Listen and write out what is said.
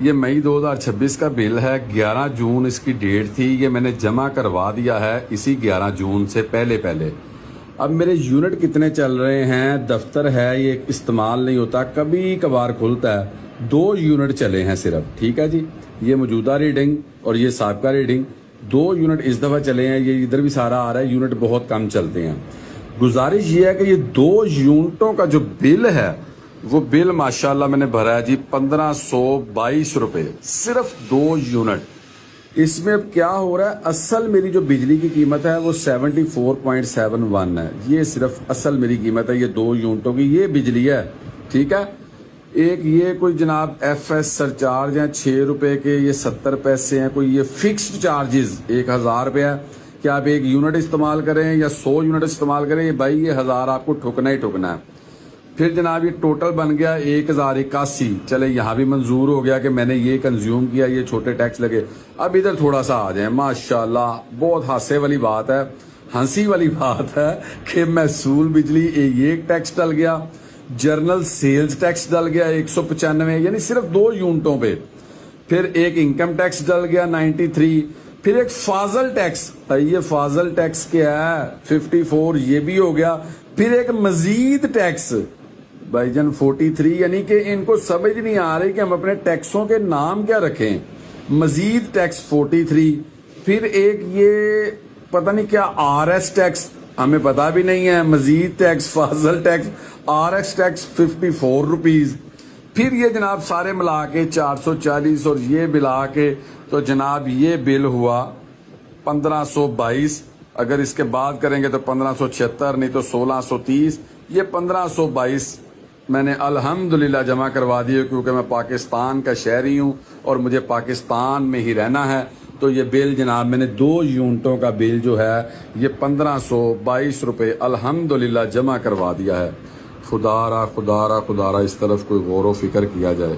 یہ مئی 2026 کا بل ہے، 11 جون اس کی ڈیٹ تھی، یہ میں نے جمع کروا دیا ہے اسی 11 جون سے پہلے۔ اب میرے یونٹ کتنے چل رہے ہیں، دفتر ہے یہ استعمال نہیں ہوتا، کبھی کبھار کھلتا ہے، 2 یونٹ چلے ہیں صرف، ٹھیک ہے جی۔ یہ موجودہ ریڈنگ اور یہ سابقہ ریڈنگ، 2 یونٹ اس دفعہ چلے ہیں، یہ ادھر بھی سارا آ رہا ہے، یونٹ بہت کم چلتے ہیں۔ گزارش یہ ہے کہ یہ 2 یونٹوں کا جو بل ہے وہ بل ماشاءاللہ میں نے بھرا ہے جی 1522 روپے، صرف 2 یونٹ۔ اس میں اب کیا ہو رہا ہے، اصل میری جو بجلی کی قیمت ہے وہ 74.71 ہے، یہ صرف اصل میری قیمت ہے، یہ 2 یونٹوں کی یہ بجلی ہے، ٹھیک ہے۔ ایک یہ کوئی جناب ایف ایس سرچارج ہیں 6 روپے کے، یہ 70 پیسے ہیں، کوئی یہ فکسڈ چارجز 1000 روپے ہے کہ آپ 1 یونٹ استعمال کریں یا 100 یونٹ استعمال کریں، یہ بھائی یہ 1000 آپ کو ٹھکنا ہی ٹھکنا ہے۔ پھر جناب یہ ٹوٹل بن گیا 1081، چلے یہاں بھی منظور ہو گیا کہ میں نے یہ کنزیوم کیا، یہ چھوٹے ٹیکس لگے۔ اب ادھر تھوڑا سا آ جائیں، ماشاءاللہ بہت ہنسے والی بات ہے، ہنسی والی بات ہے کہ محصول بجلی یہ ٹیکس ڈل گیا، جرنل سیلز ٹیکس ڈل گیا 195، یعنی صرف 2 یونٹوں پہ۔ پھر ایک انکم ٹیکس ڈل گیا 93، پھر ایک فاضل ٹیکس، یہ فاضل ٹیکس کیا ہے 54، یہ بھی ہو گیا۔ پھر ایک مزید ٹیکس بھائی جان 43، یعنی کہ ان کو سمجھ نہیں آ رہی کہ ہم اپنے ٹیکسوں کے نام کیا رکھیں۔ مزید ٹیکس 43، پھر ایک یہ پتہ نہیں کیا آر ایس ٹیکس، ہمیں پتا بھی نہیں ہے، مزید ٹیکس، فاضل tax, R S tax 54 rupees. پھر یہ جناب سارے ملا کے 440 اور یہ ملا کے تو جناب یہ بل ہوا 1522، اگر اس کے بعد کریں گے تو 1576، نہیں تو 1630، یہ 1522 میں نے الحمدللہ جمع کروا دیے، کیونکہ میں پاکستان کا شہری ہوں اور مجھے پاکستان میں ہی رہنا ہے۔ تو یہ بل جناب میں نے 2 یونٹوں کا بل جو ہے یہ 1522 روپے الحمدللہ جمع کروا دیا ہے۔ خدا را اس طرف کوئی غور و فکر کیا جائے۔